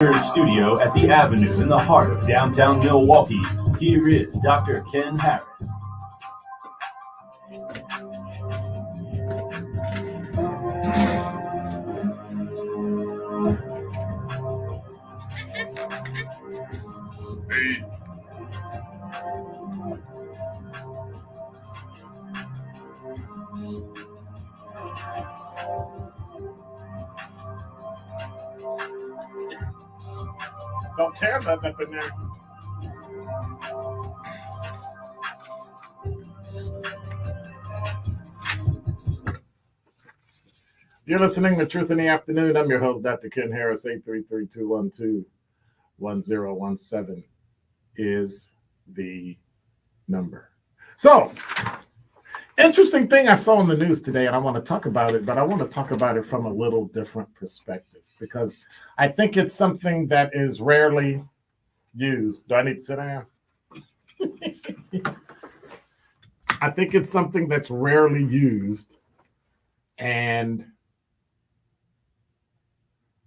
Studio at the Avenue in the heart of downtown Milwaukee. Here is Dr. Ken Harris. Don't tear that up in there. You're listening to Truth in the Afternoon. I'm your host, Dr. Ken Harris. 833-212-1017 is the number. So, interesting thing I saw in the news today, and I want to talk about it, but I want to talk about it from a little different perspective because I think it's something that is rarely used. Do I need to sit down? I think it's something that's rarely used and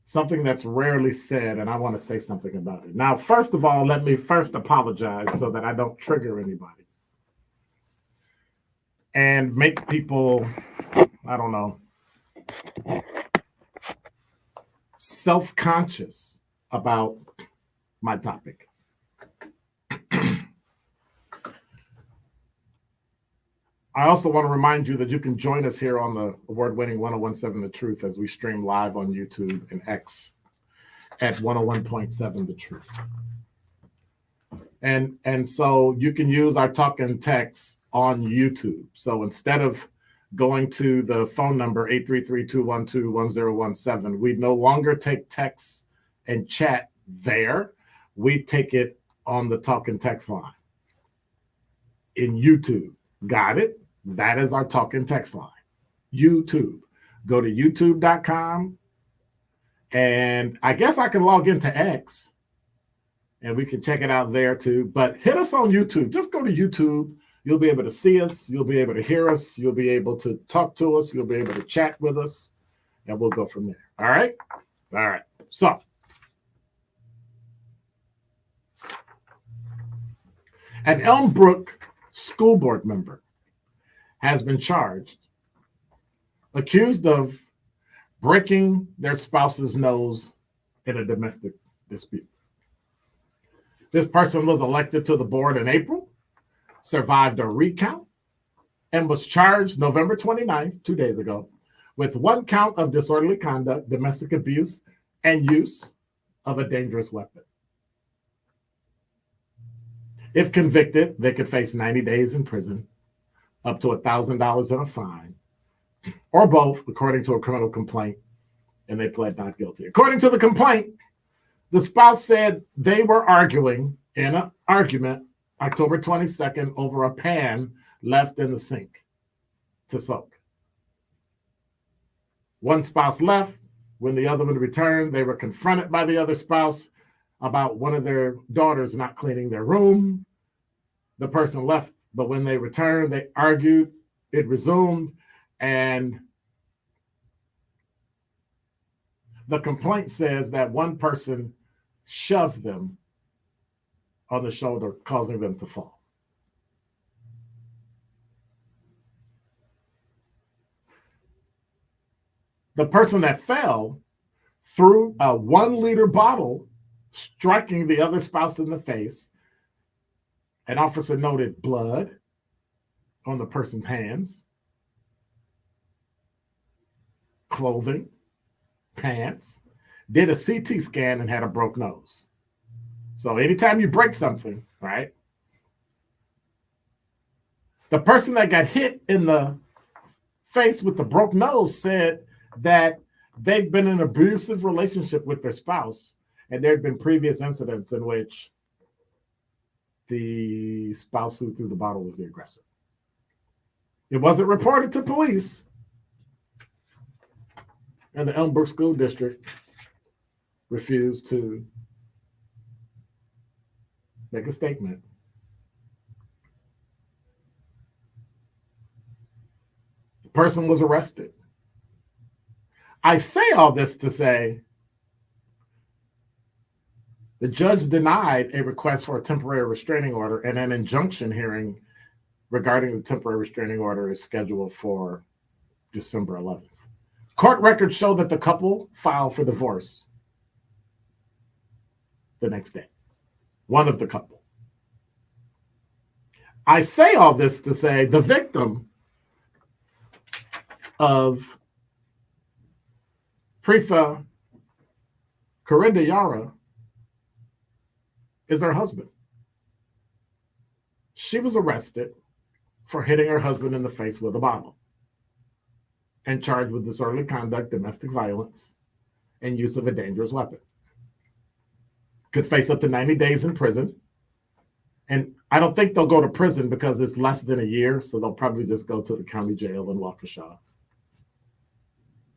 something that's rarely said, and I want to say something about it. Now, first of all, let me first apologize so that I don't trigger anybody and make people, I don't know, self-conscious about my topic. I also want to remind you that you can join us here on the award-winning 1017 The Truth as we stream live on YouTube and X at 101.7 The Truth. And so you can use our talk and text on YouTube. So instead of going to the phone number 833-212-1017, we no longer take texts and chat there. We take it on the talk and text line in YouTube. Got it? That is our talk and text line. YouTube. Go to youtube.com. And I guess I can log into X and we can check it out there too. But hit us on YouTube. Just go to YouTube. You'll be able to see us. You'll be able to hear us. You'll be able to talk to us. You'll be able to chat with us. And we'll go from there. All right? All right. So, an Elmbrook school board member has been charged, accused of breaking their spouse's nose in a domestic dispute. This person was elected to the board in April, survived a recount, and was charged November 29th, 2 days ago, with one count of disorderly conduct, domestic abuse, and use of a dangerous weapon. If convicted, they could face 90 days in prison, up to $1,000 in a fine, or both, according to a criminal complaint, and they pled not guilty. According to the complaint, the spouse said they were arguing in an argument October 22nd over a pan left in the sink to soak. One spouse left. When the other one returned, they were confronted by the other spouse about one of their daughters not cleaning their room. The person left, but when they returned, they argued. It resumed, and the complaint says that one person shoved them on the shoulder, causing them to fall. The person that fell threw a 1-liter bottle, striking the other spouse in the face. An officer noted blood on the person's hands, clothing, pants, did a CT scan, and had a broke nose. So anytime you break something, right? The person that got hit in the face with the broke nose said that they've been in an abusive relationship with their spouse, and there had been previous incidents in which the spouse who threw the bottle was the aggressor. It wasn't reported to police, and the Elmbrook School District refused to make a statement. The person was arrested. I say all this to say The judge denied a request for a temporary restraining order, and an injunction hearing regarding the temporary restraining order is scheduled for December 11th. Court records show that the couple filed for divorce the next day. One of the couple. I say all this to say the victim of Preetha Karindayara is her husband. She was arrested for hitting her husband in the face with a bottle and charged with disorderly conduct, domestic violence, and use of a dangerous weapon. Could face up to 90 days in prison. And I don't think they'll go to prison because it's less than a year, so they'll probably just go to the county jail in Waukesha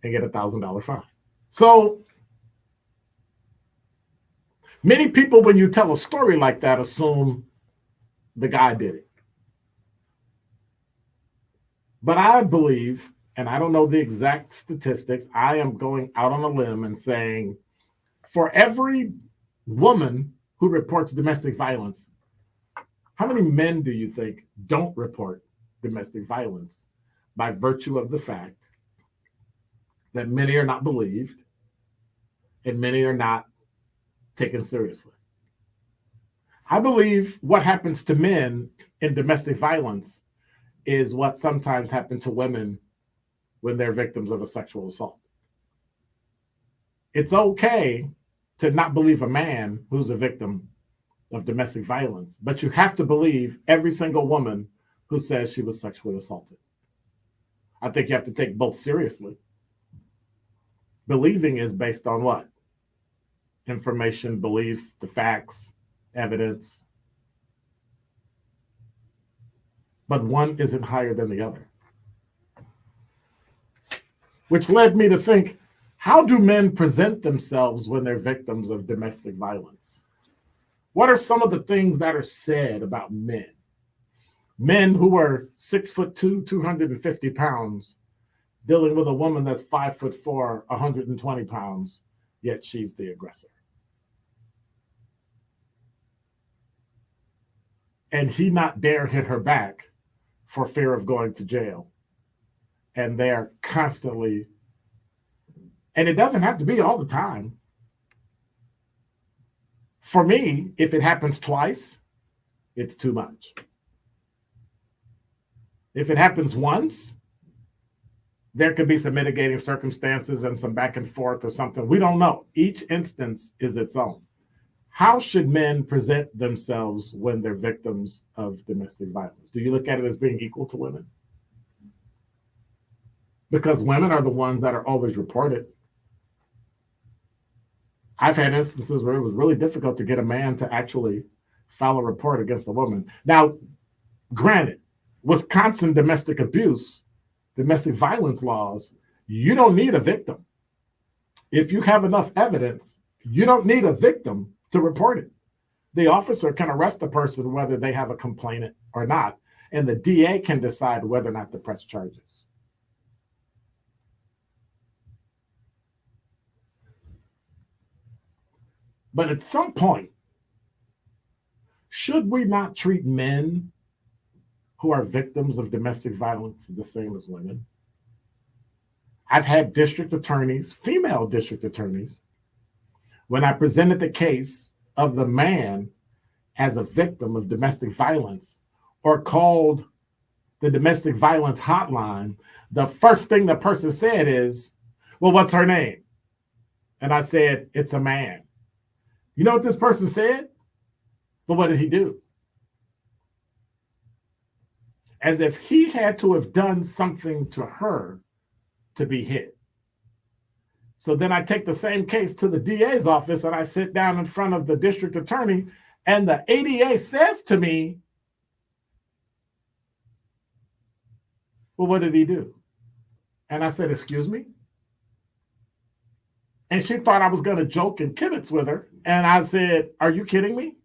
and get a $1,000 fine. So many people, when you tell a story like that, assume the guy did it. But I believe, and I don't know the exact statistics, I am going out on a limb and saying for every woman who reports domestic violence, how many men do you think don't report domestic violence by virtue of the fact that many are not believed and many are not taken seriously? I believe what happens to men in domestic violence is what sometimes happens to women when they're victims of a sexual assault. It's okay to not believe a man who's a victim of domestic violence, but you have to believe every single woman who says she was sexually assaulted. I think you have to take both seriously. Believing is based on what? Information, belief, the facts, evidence. But one isn't higher than the other. Which led me to think, how do men present themselves when they're victims of domestic violence? What are some of the things that are said about men? Men who are 6'2", 250 pounds, dealing with a woman that's 5'4", 120 pounds, yet she's the aggressor. And he not dare hit her back for fear of going to jail. And they're constantly, and it doesn't have to be all the time. For me, if it happens twice, it's too much. If it happens once, there could be some mitigating circumstances and some back and forth or something. We don't know. Each instance is its own. How should men present themselves when they're victims of domestic violence? Do you look at it as being equal to women? Because women are the ones that are always reported. I've had instances where it was really difficult to get a man to actually file a report against a woman. Now, granted, Wisconsin domestic violence laws, you don't need a victim. If you have enough evidence, you don't need a victim to report it. The officer can arrest the person whether they have a complainant or not, and the DA can decide whether or not to press charges. But at some point, should we not treat men who are victims of domestic violence the same as women? I've had district attorneys, female district attorneys, when I presented the case of the man as a victim of domestic violence or called the domestic violence hotline, the first thing the person said is, well, what's her name? And I said, it's a man. You know what this person said? But what did he do? As if he had to have done something to her to be hit. So then I take the same case to the DA's office and I sit down in front of the district attorney and the ADA says to me, well, what did he do? And I said, excuse me? And she thought I was going to joke and kibitz with her. And I said, are you kidding me?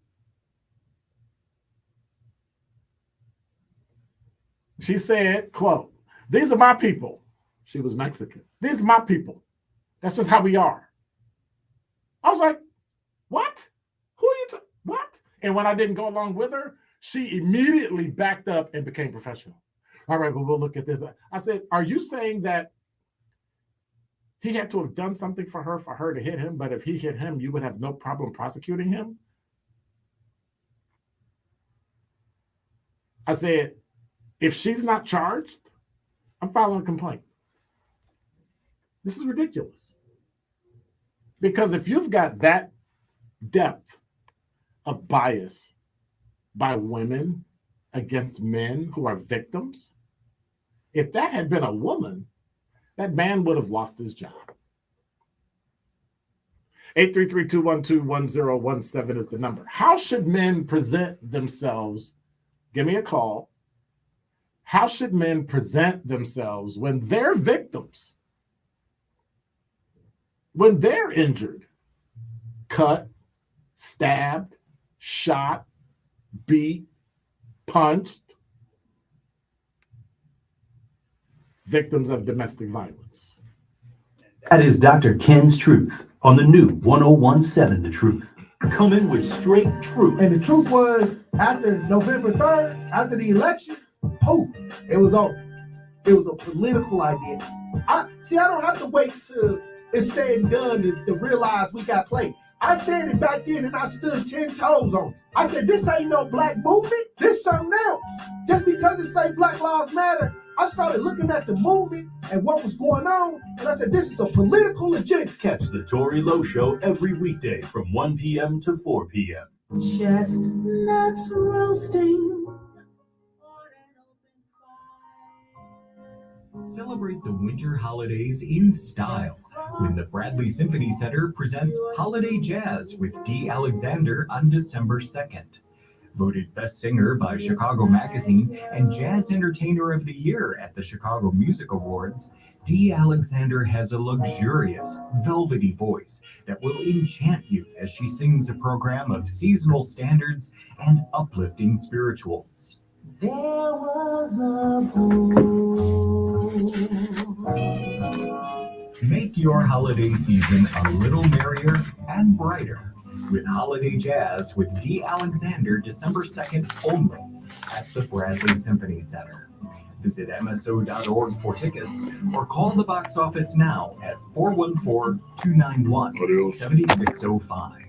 She said, quote, these are my people. She was Mexican. These are my people. That's just how we are. I was like, what? And when I didn't go along with her, she immediately backed up and became professional. All right, well, we'll look at this. I said, are you saying that he had to have done something for her to hit him, but if he hit him, you would have no problem prosecuting him? I said, if she's not charged, I'm filing a complaint. This is ridiculous. Because if you've got that depth of bias by women against men who are victims, if that had been a woman, that man would have lost his job. 833-212-1017 is the number. How should men present themselves? Give me a call. How should men present themselves when they're victims? When they're injured, cut, stabbed, shot, beat, punched, victims of domestic violence. That is Dr. Ken's Truth on the new 1017 The Truth. Coming with straight truth. And the truth was, after November 3rd, after the election, it was over. It was a political idea. I don't have to wait till it's said and done to realize we got played. I said it back then and I stood 10 toes on it. I said, this ain't no black movement. This something else. Just because it say Black Lives Matter, I started looking at the movement and what was going on, and I said, this is a political agenda. Catch the Tory Lowe Show every weekday from 1 p.m. to 4 p.m. Chestnuts roasting. Celebrate the winter holidays in style when the Bradley Symphony Center presents Holiday Jazz with Dee Alexander on December 2nd. Voted Best Singer by Chicago Magazine and Jazz Entertainer of the Year at the Chicago Music Awards, Dee Alexander has a luxurious, velvety voice that will enchant you as she sings a program of seasonal standards and uplifting spirituals. There was a pool. Make your holiday season a little merrier and brighter with Holiday Jazz with Dee Alexander December 2nd only at the Bradley Symphony Center. Visit MSO.org for tickets or call the box office now at 414-291-7605.